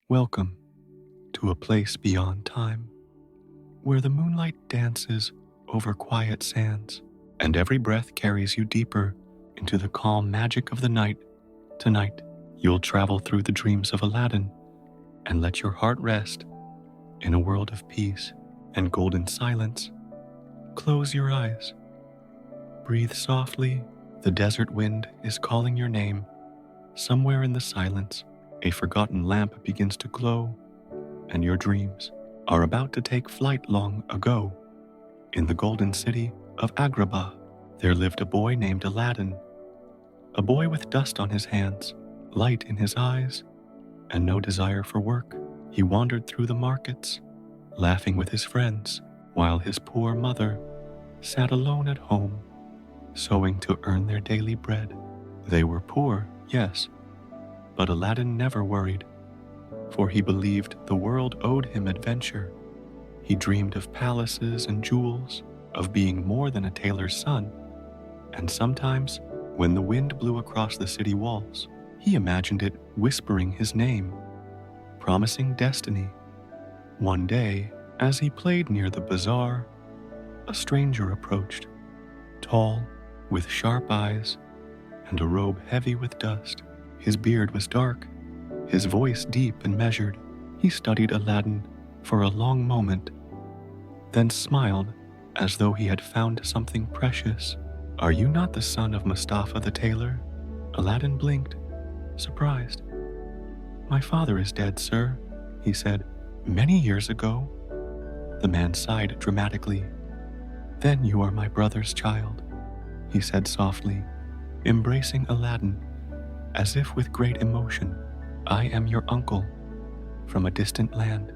Welcome to a place beyond time, where the moonlight dances over quiet sands, and every breath carries you deeper into the calm magic of the night. Tonight, you'll travel through the dreams of Aladdin and let your heart rest in a world of peace and golden silence. Close your eyes. Breathe softly. The desert wind is calling your name. Somewhere in the silence, a forgotten lamp begins to glow, and your dreams are about to take flight. Long ago, in the golden city of Agrabah, there lived a boy named Aladdin, a boy with dust on his hands, light in his eyes, and no desire for work. He wandered through the markets, laughing with his friends, while his poor mother sat alone at home, sewing to earn their daily bread. They were poor, yes, but Aladdin never worried, for he believed the world owed him adventure. He dreamed of palaces and jewels, of being more than a tailor's son, and sometimes, when the wind blew across the city walls, he imagined it whispering his name, promising destiny. One day, as he played near the bazaar, a stranger approached, tall, with sharp eyes, and a robe heavy with dust. His beard was dark, his voice deep and measured. He studied Aladdin for a long moment, then smiled as though he had found something precious. "Are you not the son of Mustafa the tailor?" Aladdin blinked, surprised. "My father is dead, sir," he said, "many years ago." The man sighed dramatically. "Then you are my brother's child," he said softly, embracing Aladdin as if with great emotion. "I am your uncle from a distant land."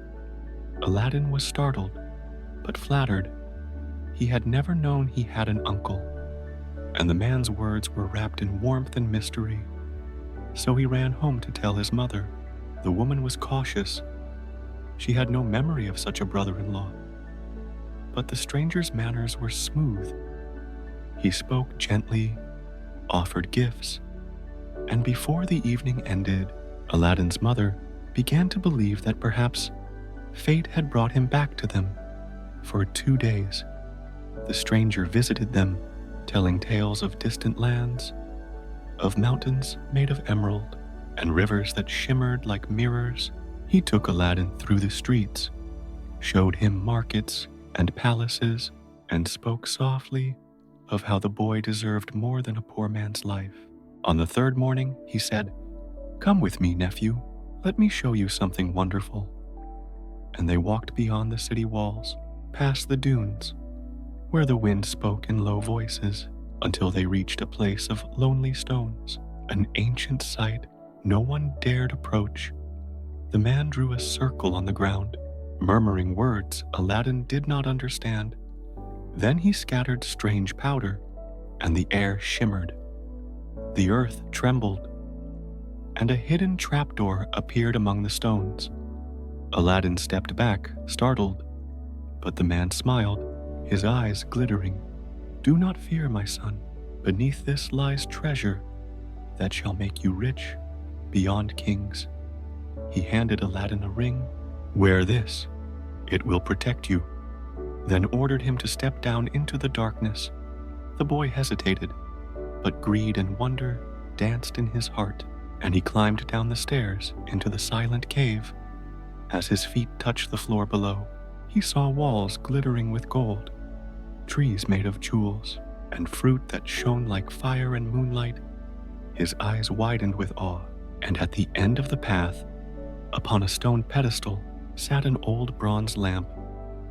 Aladdin was startled, but flattered. He had never known he had an uncle, and the man's words were wrapped in warmth and mystery. So he ran home to tell his mother. The woman was cautious. She had no memory of such a brother-in-law. But the stranger's manners were smooth. He spoke gently, offered gifts, and before the evening ended, Aladdin's mother began to believe that perhaps fate had brought him back to them. For 2 days, the stranger visited them, telling tales of distant lands, of mountains made of emerald, and rivers that shimmered like mirrors. He took Aladdin through the streets, showed him markets and palaces, and spoke softly of how the boy deserved more than a poor man's life. On the third morning, he said, "Come with me, nephew. Let me show you something wonderful." And they walked beyond the city walls, past the dunes, where the wind spoke in low voices, until they reached a place of lonely stones, an ancient sight no one dared approach. The man drew a circle on the ground, murmuring words Aladdin did not understand. Then he scattered strange powder, and the air shimmered. The earth trembled, and a hidden trapdoor appeared among the stones. Aladdin stepped back, startled, but the man smiled, his eyes glittering. "Do not fear, my son. Beneath this lies treasure that shall make you rich beyond kings." He handed Aladdin a ring. "Wear this. It will protect you," then ordered him to step down into the darkness. The boy hesitated, but greed and wonder danced in his heart, and he climbed down the stairs into the silent cave. As his feet touched the floor below, he saw walls glittering with gold, trees made of jewels, and fruit that shone like fire and moonlight. His eyes widened with awe, and at the end of the path, upon a stone pedestal, sat an old bronze lamp,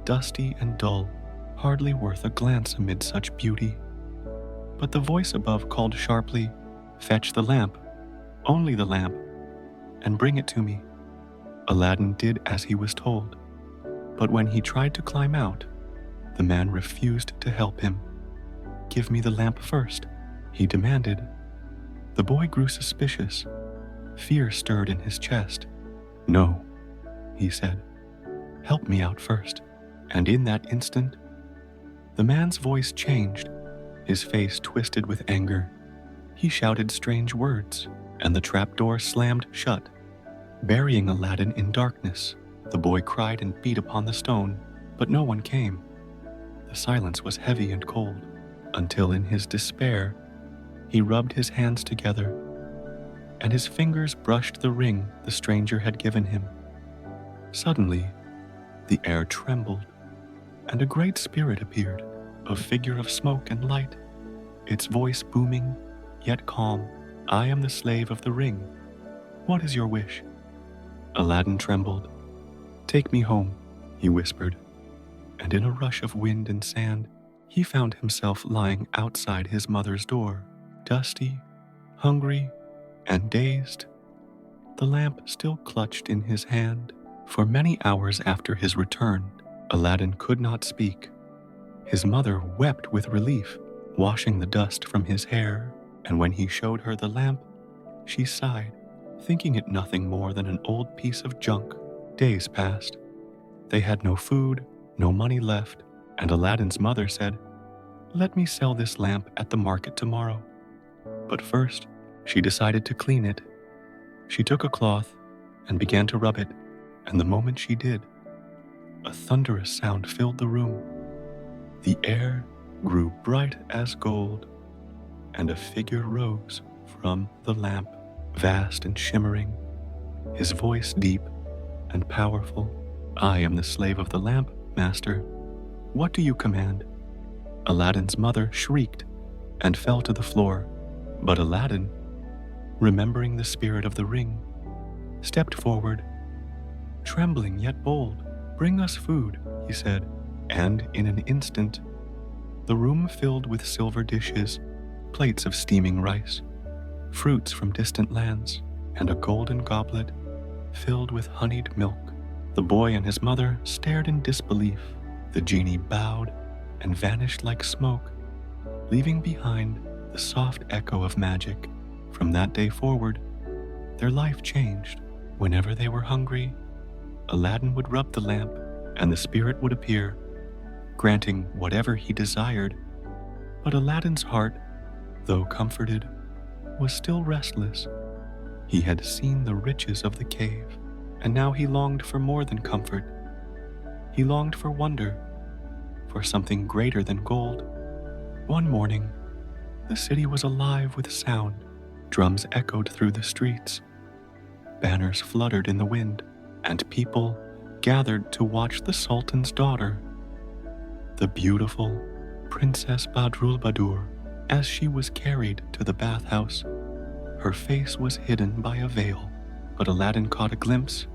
dusty and dull, hardly worth a glance amid such beauty. But the voice above called sharply, "Fetch the lamp, only the lamp, and bring it to me." Aladdin did as he was told, but when he tried to climb out, the man refused to help him. "Give me the lamp first," he demanded. The boy grew suspicious. Fear stirred in his chest. "No," he said. "Help me out first." And in that instant, the man's voice changed. his face twisted with anger. He shouted strange words, and the trapdoor slammed shut, burying Aladdin in darkness. The boy cried and beat upon the stone, but no one came. The silence was heavy and cold, until in his despair, he rubbed his hands together, and his fingers brushed the ring the stranger had given him. Suddenly, the air trembled, and a great spirit appeared, a figure of smoke and light, its voice booming, yet calm. "I am the slave of the ring. What is your wish?" Aladdin trembled. "Take me home," he whispered, and in a rush of wind and sand, he found himself lying outside his mother's door, dusty, hungry, and dazed, the lamp still clutched in his hand. For many hours after his return, Aladdin could not speak. His mother wept with relief, washing the dust from his hair, and when he showed her the lamp, she sighed, thinking it nothing more than an old piece of junk. Days passed. They had no food, no money left, and Aladdin's mother said, "Let me sell this lamp at the market tomorrow." But first, she decided to clean it. She took a cloth and began to rub it, and the moment she did, a thunderous sound filled the room. The air grew bright as gold, and a figure rose from the lamp, vast and shimmering, his voice deep and powerful. "I am the slave of the lamp, master. What do you command?" Aladdin's mother shrieked and fell to the floor, but Aladdin, remembering the spirit of the ring, stepped forward, trembling yet bold. "Bring us food," he said, and in an instant, the room filled with silver dishes, plates of steaming rice, fruits from distant lands, and a golden goblet filled with honeyed milk. The boy and his mother stared in disbelief. The genie bowed and vanished like smoke, leaving behind the soft echo of magic. From that day forward, their life changed. Whenever they were hungry, Aladdin would rub the lamp, and the spirit would appear, granting whatever he desired. But Aladdin's heart, though comforted, was still restless. He had seen the riches of the cave, and now he longed for more than comfort. He longed for wonder, for something greater than gold. One morning, the city was alive with sound. Drums echoed through the streets, banners fluttered in the wind, and people gathered to watch the Sultan's daughter, the beautiful Princess Badrulbadur. As she was carried to the bathhouse, her face was hidden by a veil, but Aladdin caught a glimpse,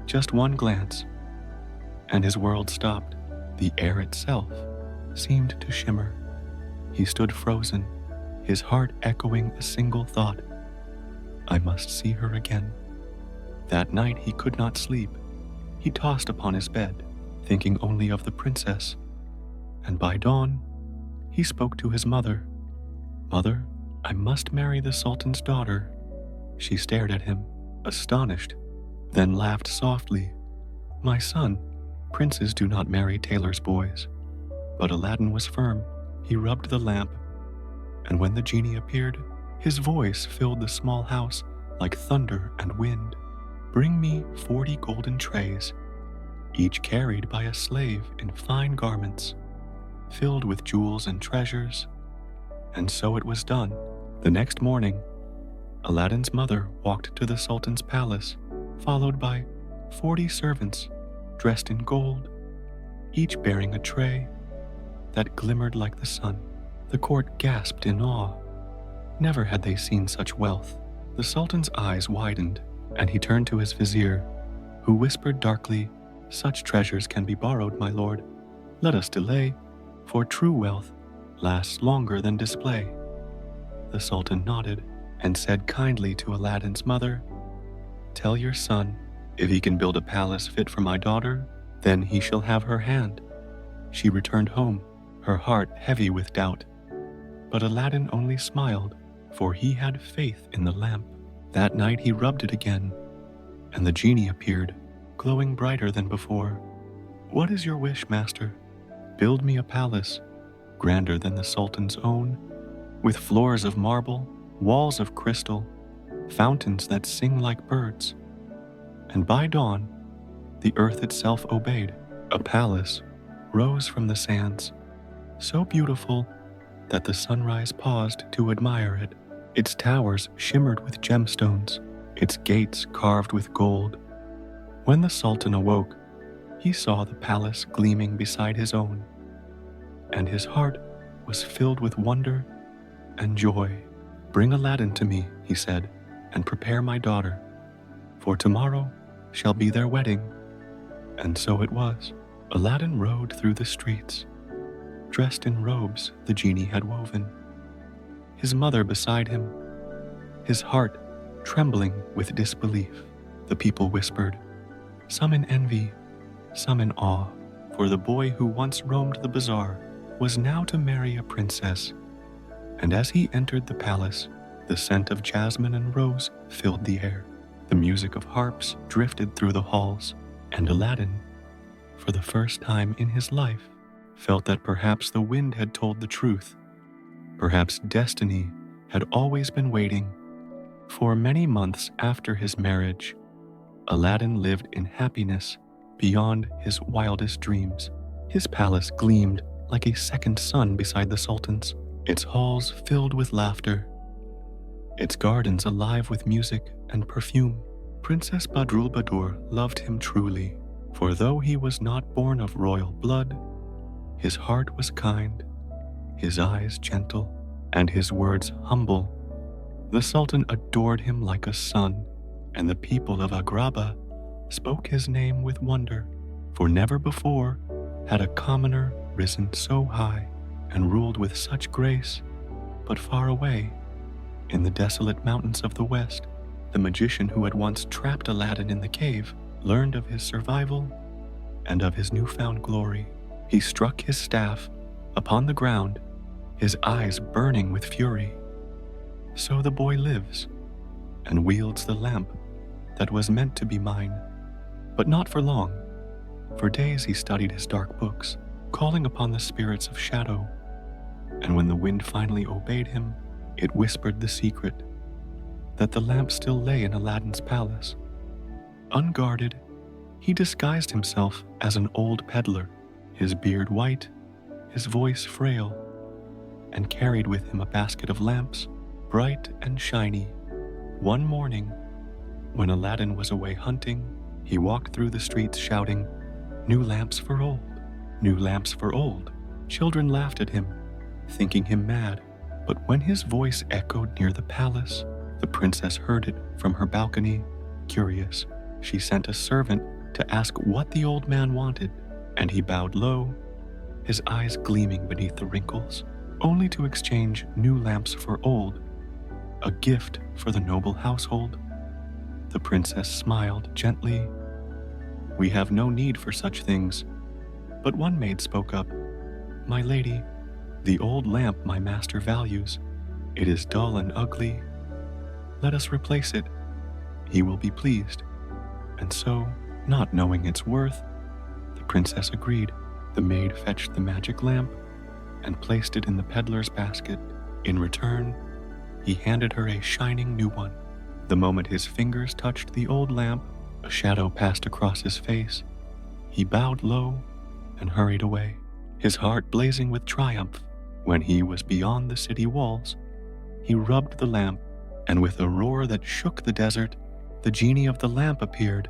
just one glance, and his world stopped. The air itself seemed to shimmer. He stood frozen, his heart echoing a single thought: "I must see her again." That night he could not sleep. He tossed upon his bed, thinking only of the princess, and by dawn, he spoke to his mother. "Mother, I must marry the Sultan's daughter." She stared at him, astonished, then laughed softly. "My son, princes do not marry tailors' boys." But Aladdin was firm. He rubbed the lamp, and when the genie appeared, his voice filled the small house like thunder and wind. "Bring me 40 golden trays, each carried by a slave in fine garments, filled with jewels and treasures." And so it was done. The next morning, Aladdin's mother walked to the Sultan's palace, followed by 40 servants dressed in gold, each bearing a tray that glimmered like the sun. The court gasped in awe. Never had they seen such wealth. The Sultan's eyes widened, and he turned to his vizier, who whispered darkly, "Such treasures can be borrowed, my lord. Let us delay, for true wealth lasts longer than display." The Sultan nodded and said kindly to Aladdin's mother, "Tell your son, if he can build a palace fit for my daughter, then he shall have her hand." She returned home, her heart heavy with doubt. But Aladdin only smiled, for he had faith in the lamp. That night he rubbed it again, and the genie appeared, glowing brighter than before. "What is your wish, master?" "Build me a palace grander than the Sultan's own, with floors of marble, walls of crystal, fountains that sing like birds. And by dawn, the earth itself obeyed. A palace rose from the sands, so beautiful that the sunrise paused to admire it. Its towers shimmered with gemstones, its gates carved with gold. When the Sultan awoke, he saw the palace gleaming beside his own, and his heart was filled with wonder and joy. "Bring Aladdin to me," he said, "and prepare my daughter, for tomorrow shall be their wedding." And so it was. Aladdin rode through the streets, dressed in robes the genie had woven, his mother beside him, his heart trembling with disbelief. The people whispered, some in envy, some in awe, for the boy who once roamed the bazaar was now to marry a princess. And as he entered the palace, the scent of jasmine and rose filled the air. The music of harps drifted through the halls, and Aladdin, for the first time in his life, felt that perhaps the wind had told the truth. Perhaps destiny had always been waiting. For many months after his marriage, Aladdin lived in happiness beyond his wildest dreams. His palace gleamed like a second sun beside the Sultan's, its halls filled with laughter, its gardens alive with music and perfume. Princess Badrul Badur loved him truly, for though he was not born of royal blood, his heart was kind, his eyes gentle, and his words humble. The Sultan adored him like a son, and the people of Agrabah spoke his name with wonder, for never before had a commoner risen so high and ruled with such grace. But far away, in the desolate mountains of the west, the magician who had once trapped Aladdin in the cave learned of his survival and of his newfound glory. He struck his staff upon the ground, his eyes burning with fury. So the boy lives and wields the lamp that was meant to be mine. But not for long. For days he studied his dark books, calling upon the spirits of shadow. And when the wind finally obeyed him, it whispered the secret that the lamp still lay in Aladdin's palace. Unguarded, he disguised himself as an old peddler, his beard white, his voice frail, and carried with him a basket of lamps, bright and shiny. One morning, when Aladdin was away hunting, he walked through the streets shouting, "New lamps for old, new lamps for old." Children laughed at him, thinking him mad. But when his voice echoed near the palace, the princess heard it from her balcony. Curious, she sent a servant to ask what the old man wanted, and he bowed low, his eyes gleaming beneath the wrinkles, only to exchange new lamps for old, a gift for the noble household. The princess smiled gently. "We have no need for such things." But one maid spoke up, "My lady, the old lamp my master values. It is dull and ugly. Let us replace it. He will be pleased." And so, not knowing its worth, the princess agreed. The maid fetched the magic lamp and placed it in the peddler's basket. In return, he handed her a shining new one. The moment his fingers touched the old lamp, a shadow passed across his face. He bowed low and hurried away, his heart blazing with triumph. When he was beyond the city walls, he rubbed the lamp, and with a roar that shook the desert, the genie of the lamp appeared.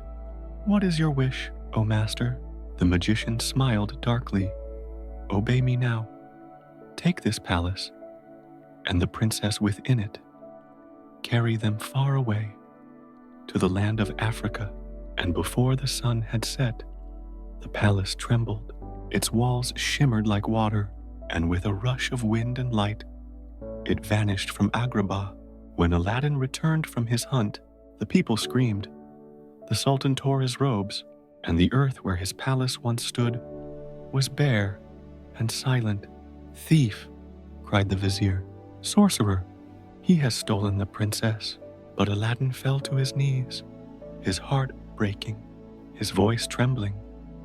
"What is your wish, O master?" The magician smiled darkly. "Obey me now. Take this palace, and the princess within it. Carry them far away, to the land of Africa." And before the sun had set, the palace trembled. Its walls shimmered like water, and with a rush of wind and light, it vanished from Agrabah. When Aladdin returned from his hunt, the people screamed. The Sultan tore his robes, and the earth where his palace once stood was bare and silent. "Thief!" cried the vizier. "Sorcerer! He has stolen the princess." But Aladdin fell to his knees, his heart breaking, his voice trembling.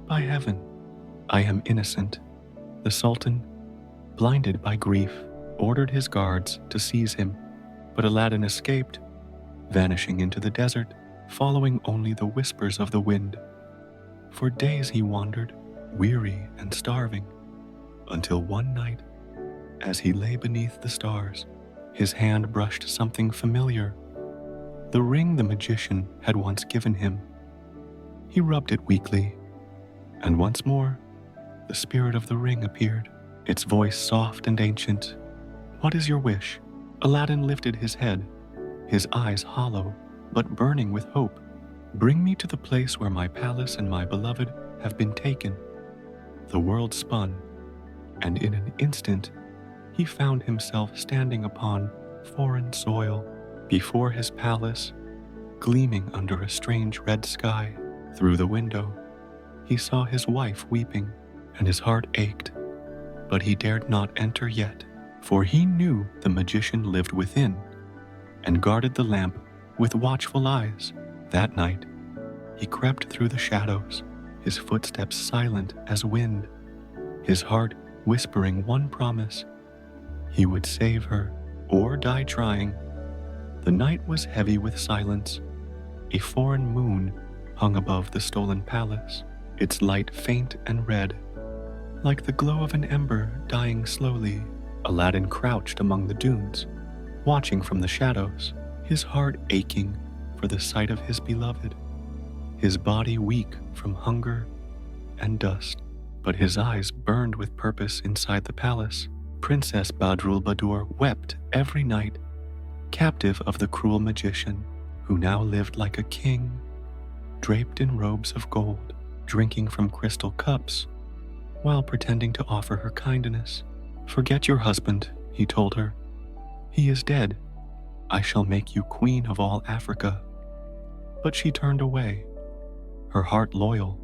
"By heaven, I am innocent." The Sultan, blinded by grief, ordered his guards to seize him, but Aladdin escaped, vanishing into the desert, following only the whispers of the wind. For days he wandered, weary and starving, until one night, as he lay beneath the stars, his hand brushed something familiar, the ring the magician had once given him. He rubbed it weakly, and once more, the spirit of the ring appeared, its voice soft and ancient. "What is your wish?" Aladdin lifted his head, his eyes hollow, but burning with hope. "Bring me to the place where my palace and my beloved have been taken." The world spun, and in an instant, he found himself standing upon foreign soil, before his palace, gleaming under a strange red sky. Through the window, he saw his wife weeping, and his heart ached, but he dared not enter yet, for he knew the magician lived within, and guarded the lamp with watchful eyes. That night, he crept through the shadows, his footsteps silent as wind, his heart whispering one promise: he would save her or die trying. The night was heavy with silence. A foreign moon hung above the stolen palace, its light faint and red, like the glow of an ember dying slowly. Aladdin crouched among the dunes, watching from the shadows, his heart aching for the sight of his beloved, his body weak from hunger and dust, but his eyes burned with purpose inside the palace. Princess Badrul Badur wept every night, captive of the cruel magician, who now lived like a king, draped in robes of gold, drinking from crystal cups, while pretending to offer her kindness. "Forget your husband," he told her. "He is dead. I shall make you queen of all Africa." But she turned away, her heart loyal,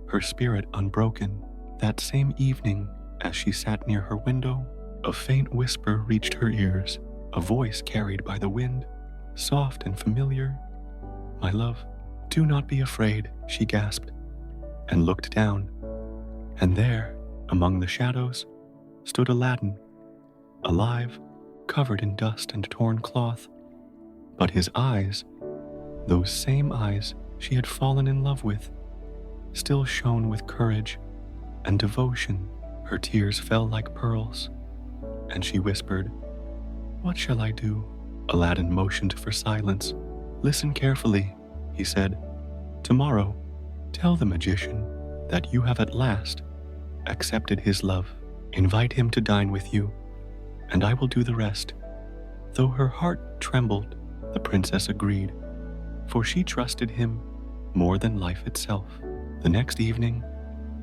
her spirit unbroken. That same evening, as she sat near her window, a faint whisper reached her ears, a voice carried by the wind, soft and familiar. "My love, do not be afraid," she gasped, and looked down. And there, among the shadows, stood Aladdin, alive, covered in dust and torn cloth. But his eyes, those same eyes she had fallen in love with, still shone with courage and devotion. Her tears fell like pearls, and she whispered, "What shall I do?" Aladdin motioned for silence. "Listen carefully," he said. "Tomorrow, tell the magician that you have at last accepted his love. Invite him to dine with you, and I will do the rest." Though her heart trembled, the princess agreed, for she trusted him more than life itself. The next evening,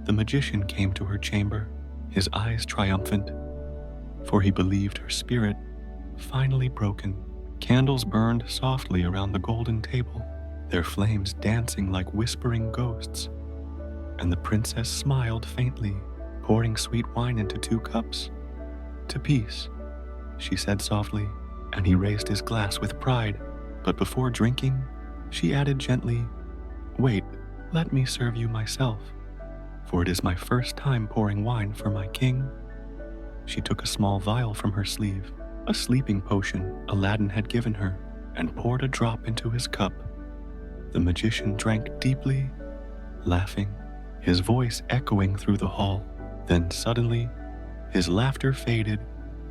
the magician came to her chamber, his eyes triumphant, for he believed her spirit finally broken. Candles burned softly around the golden table, their flames dancing like whispering ghosts, and the princess smiled faintly, pouring sweet wine into 2 cups. "To peace," she said softly, and he raised his glass with pride. But before drinking, she added gently, "Wait, let me serve you myself, for it is my first time pouring wine for my king." She took a small vial from her sleeve, a sleeping potion Aladdin had given her, and poured a drop into his cup. The magician drank deeply, laughing, his voice echoing through the hall. Then suddenly, his laughter faded,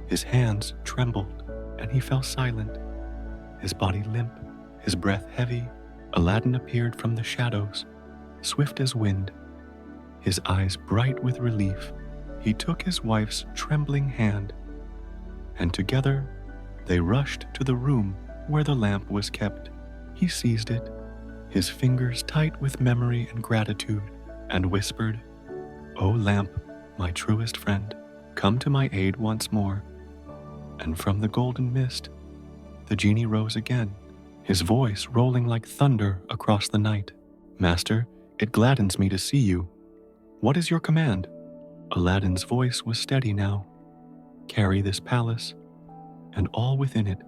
his hands trembled, and he fell silent, his body limp, his breath heavy. Aladdin appeared from the shadows, swift as wind, his eyes bright with relief. He took his wife's trembling hand, and together they rushed to the room where the lamp was kept. He seized it, his fingers tight with memory and gratitude, and whispered, "O lamp, my truest friend, come to my aid once more." And from the golden mist, the genie rose again, his voice rolling like thunder across the night. "Master, it gladdens me to see you. What is your command?" Aladdin's voice was steady now. "Carry this palace, and all within it,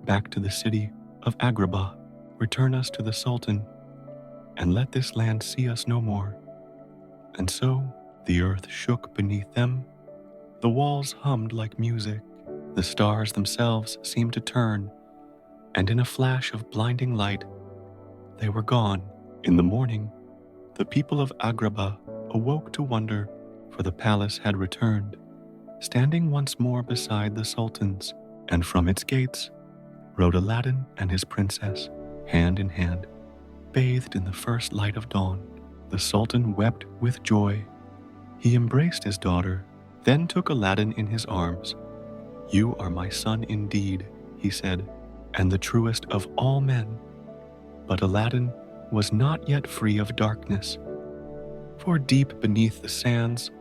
back to the city of Agrabah. Return us to the Sultan, and let this land see us no more." And so the earth shook beneath them, The walls hummed like music, the stars themselves seemed to turn, and in a flash of blinding light, they were gone. In the morning, the people of Agrabah awoke to wonder, for the palace had returned, standing once more beside the sultan's, and from its gates rode Aladdin and his princess, hand in hand, bathed in the first light of dawn. The sultan wept with joy. He embraced his daughter, then took Aladdin in his arms. "You are my son indeed," he said, "and the truest of all men." But Aladdin was not yet free of darkness, for deep beneath the sands,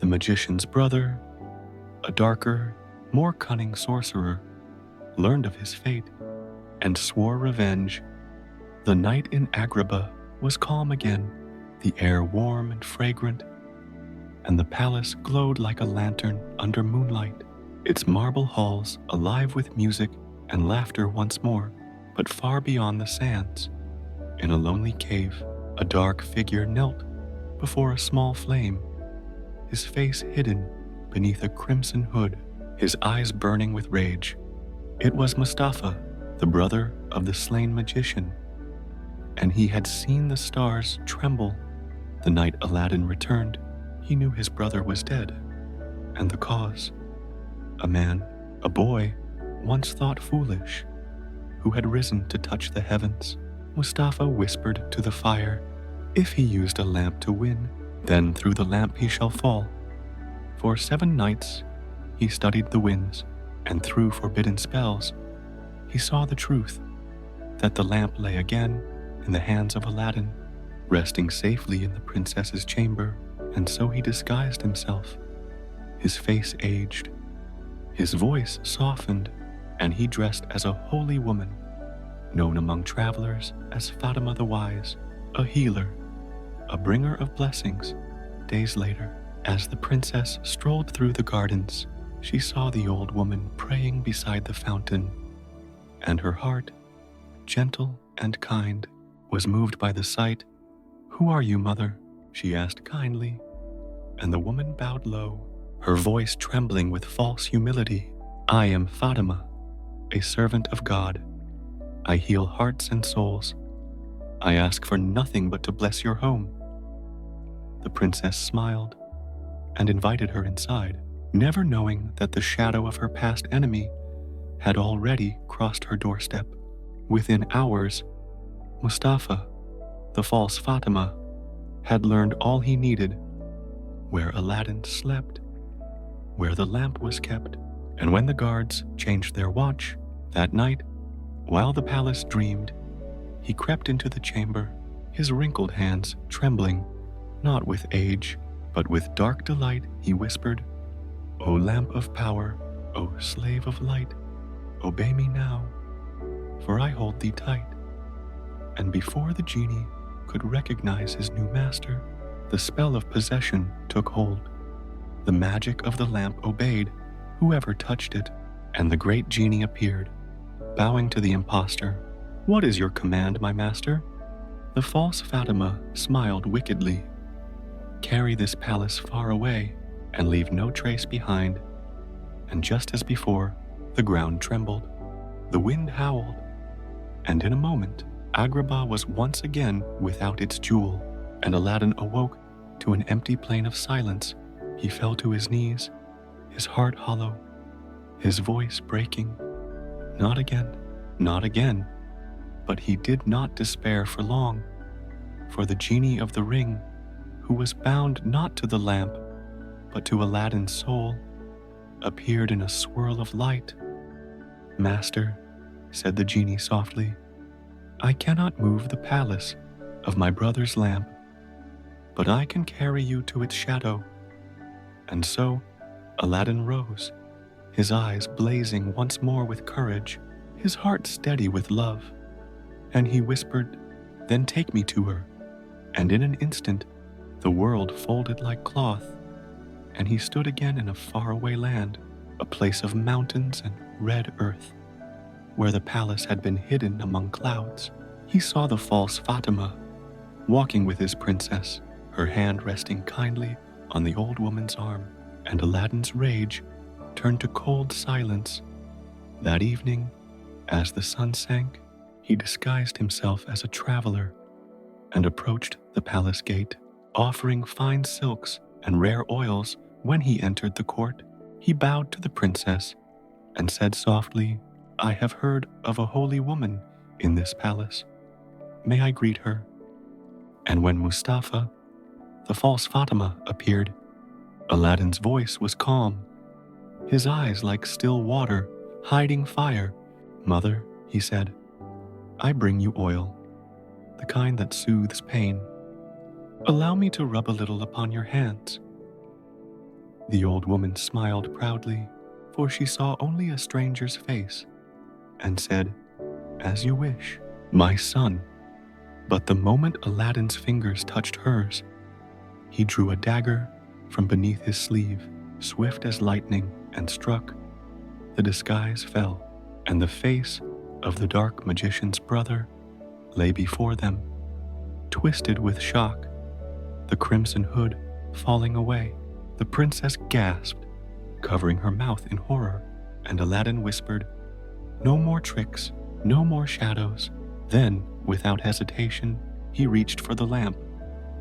the magician's brother, a darker, more cunning sorcerer, learned of his fate and swore revenge. The night in Agrabah was calm again, the air warm and fragrant, and the palace glowed like a lantern under moonlight, its marble halls alive with music and laughter once more. But far beyond the sands, in a lonely cave, a dark figure knelt before a small flame, his face hidden beneath a crimson hood, his eyes burning with rage. It was Mustafa, the brother of the slain magician, and he had seen the stars tremble the night Aladdin returned. He knew his brother was dead, and the cause, a man, a boy, once thought foolish, who had risen to touch the heavens. Mustafa whispered to the fire, "If he used a lamp to win, then through the lamp he shall fall." For 7 nights he studied the winds, and through forbidden spells he saw the truth, that the lamp lay again in the hands of Aladdin, resting safely in the princess's chamber. And so he disguised himself. His face aged, his voice softened, and he dressed as a holy woman, known among travelers as Fatima the Wise, a healer, a bringer of blessings. Days later, as the princess strolled through the gardens, she saw the old woman praying beside the fountain, and her heart, gentle and kind, was moved by the sight. "Who are you, mother?" she asked kindly, and the woman bowed low, her voice trembling with false humility. "I am Fatima, a servant of God. I heal hearts and souls. I ask for nothing but to bless your home." The princess smiled and invited her inside, never knowing that the shadow of her past enemy had already crossed her doorstep. Within hours, Mustafa, the false Fatima, had learned all he needed: where Aladdin slept, where the lamp was kept, and when the guards changed their watch that night, while the palace dreamed, he crept into the chamber, his wrinkled hands trembling, not with age, but with dark delight. He whispered, "O lamp of power, O slave of light, obey me now, for I hold thee tight." And before the genie could recognize his new master, the spell of possession took hold. The magic of the lamp obeyed whoever touched it, and the great genie appeared, bowing to the impostor. "What is your command, my master?" The false Fatima smiled wickedly. "Carry this palace far away and leave no trace behind." And just as before, the ground trembled, the wind howled, and in a moment, Agrabah was once again without its jewel, and Aladdin awoke to an empty plain of silence. He fell to his knees, his heart hollow, his voice breaking. Not again, not again. But he did not despair for long, for the genie of the ring, who was bound not to the lamp, but to Aladdin's soul, appeared in a swirl of light. "Master," said the genie softly, "I cannot move the palace of my brother's lamp, but I can carry you to its shadow." And so Aladdin rose, his eyes blazing once more with courage, his heart steady with love, and he whispered, "Then take me to her." And in an instant, the world folded like cloth, and he stood again in a faraway land, a place of mountains and red earth, where the palace had been hidden among clouds. He saw the false Fatima walking with his princess, her hand resting kindly on the old woman's arm, and Aladdin's rage turned to cold silence. That evening, as the sun sank, he disguised himself as a traveler and approached the palace gate, offering fine silks and rare oils. When he entered the court, he bowed to the princess and said softly, "I have heard of a holy woman in this palace. May I greet her?" And when Mustafa, the false Fatima, appeared, Aladdin's voice was calm, his eyes like still water, hiding fire. "Mother," he said, "I bring you oil, the kind that soothes pain. Allow me to rub a little upon your hands." The old woman smiled proudly, for she saw only a stranger's face, and said, "As you wish, my son." But the moment Aladdin's fingers touched hers, he drew a dagger from beneath his sleeve, swift as lightning, and struck. The disguise fell, and the face of the dark magician's brother lay before them, twisted with shock, the crimson hood falling away. The princess gasped, covering her mouth in horror, and Aladdin whispered, "No more tricks, no more shadows." Then, without hesitation, he reached for the lamp,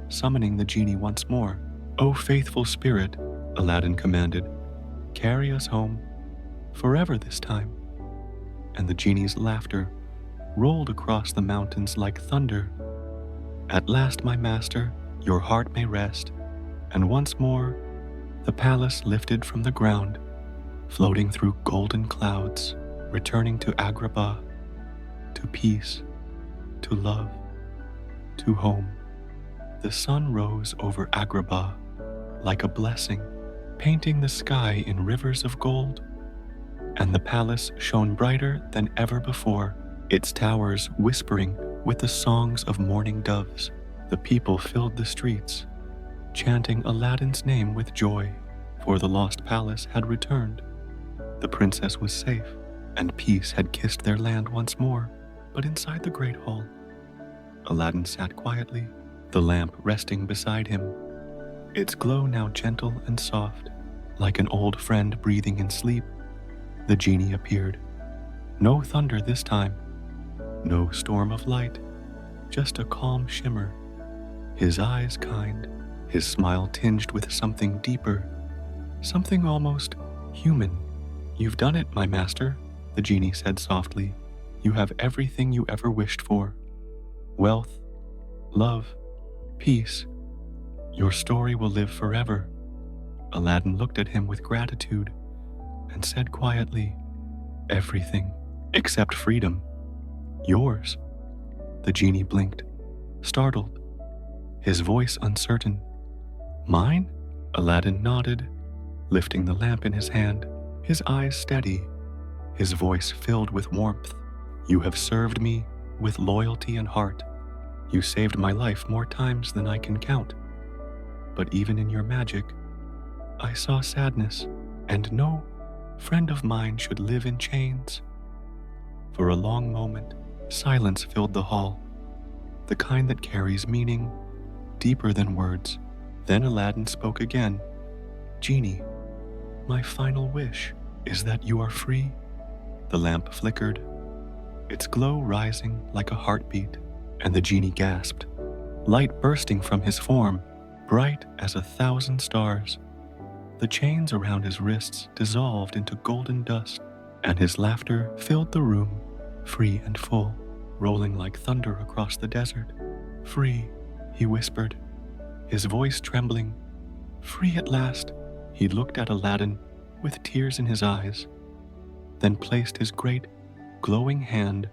summoning the genie once more. "O faithful spirit," Aladdin commanded, "carry us home, forever this time." And the genie's laughter rolled across the mountains like thunder. "At last, my master, your heart may rest." And once more, the palace lifted from the ground, floating through golden clouds, returning to Agrabah, to peace, to love, to home. The sun rose over Agrabah like a blessing, painting the sky in rivers of gold, and the palace shone brighter than ever before, its towers whispering with the songs of morning doves. The people filled the streets, chanting Aladdin's name with joy, for the lost palace had returned. The princess was safe, and peace had kissed their land once more. But inside the great hall, Aladdin sat quietly, the lamp resting beside him, its glow now gentle and soft, like an old friend breathing in sleep. The genie appeared. No thunder this time, no storm of light, just a calm shimmer, his eyes kind, his smile tinged with something deeper, something almost human. "You've done it, my master," the genie said softly. "You have everything you ever wished for. Wealth, love, peace. Your story will live forever." Aladdin looked at him with gratitude and said quietly, "Everything, except freedom. Yours." The genie blinked, startled, his voice uncertain. "Mine?" Aladdin nodded, lifting the lamp in his hand, his eyes steady, his voice filled with warmth. "You have served me with loyalty and heart. You saved my life more times than I can count. But even in your magic, I saw sadness, and no friend of mine should live in chains." For a long moment, silence filled the hall, the kind that carries meaning deeper than words. Then Aladdin spoke again. "Genie, my final wish is that you are free." The lamp flickered, its glow rising like a heartbeat, and the genie gasped, light bursting from his form, bright as 1,000 stars. The chains around his wrists dissolved into golden dust, and his laughter filled the room, free and full, rolling like thunder across the desert. "Free," he whispered, his voice trembling. "Free at last." He looked at Aladdin with tears in his eyes, then placed his great, glowing hand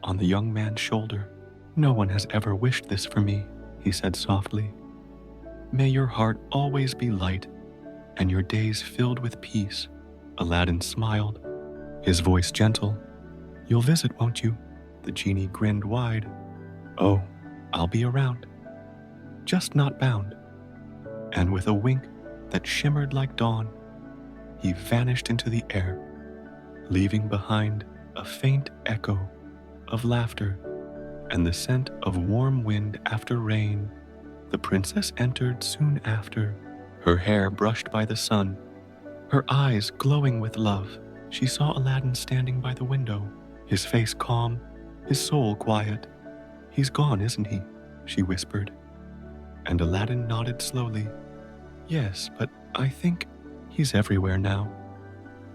on the young man's shoulder. "No one has ever wished this for me," he said softly. "May your heart always be light and your days filled with peace." Aladdin smiled, his voice gentle. "You'll visit, won't you?" The genie grinned wide. "Oh, I'll be around, just not bound." And with a wink that shimmered like dawn, he vanished into the air, leaving behind a faint echo of laughter and the scent of warm wind after rain. The princess entered soon after, her hair brushed by the sun, her eyes glowing with love. She saw Aladdin standing by the window, his face calm, his soul quiet. "He's gone, isn't he?" she whispered. And Aladdin nodded slowly. "Yes, but I think he's everywhere now."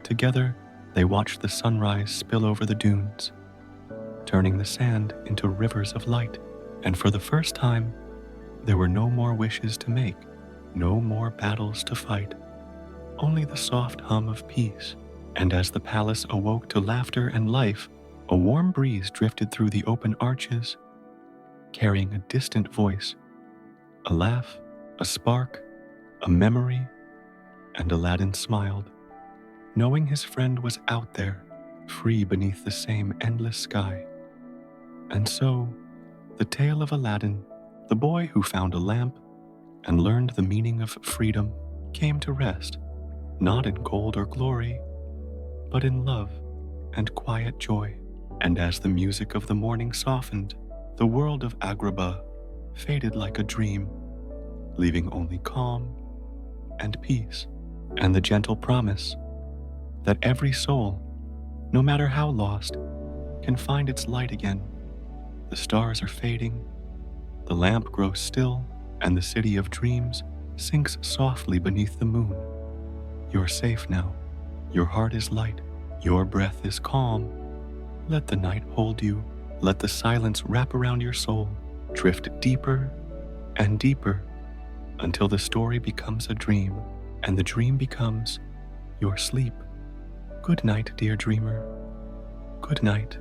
Together, they watched the sunrise spill over the dunes, turning the sand into rivers of light. And for the first time, there were no more wishes to make, no more battles to fight, only the soft hum of peace. And as the palace awoke to laughter and life, a warm breeze drifted through the open arches, carrying a distant voice, a laugh, a spark, a memory, and Aladdin smiled, knowing his friend was out there, free beneath the same endless sky. And so, the tale of Aladdin, the boy who found a lamp and learned the meaning of freedom, came to rest, not in gold or glory, but in love and quiet joy. And as the music of the morning softened, the world of Agrabah faded like a dream, leaving only calm and peace, and the gentle promise that every soul, no matter how lost, can find its light again. The stars are fading, the lamp grows still, and the city of dreams sinks softly beneath the moon. You're safe now. Your heart is light. Your breath is calm. Let the night hold you. Let the silence wrap around your soul. Drift deeper and deeper until the story becomes a dream, and the dream becomes your sleep. Good night, dear dreamer. Good night.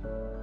Thank you.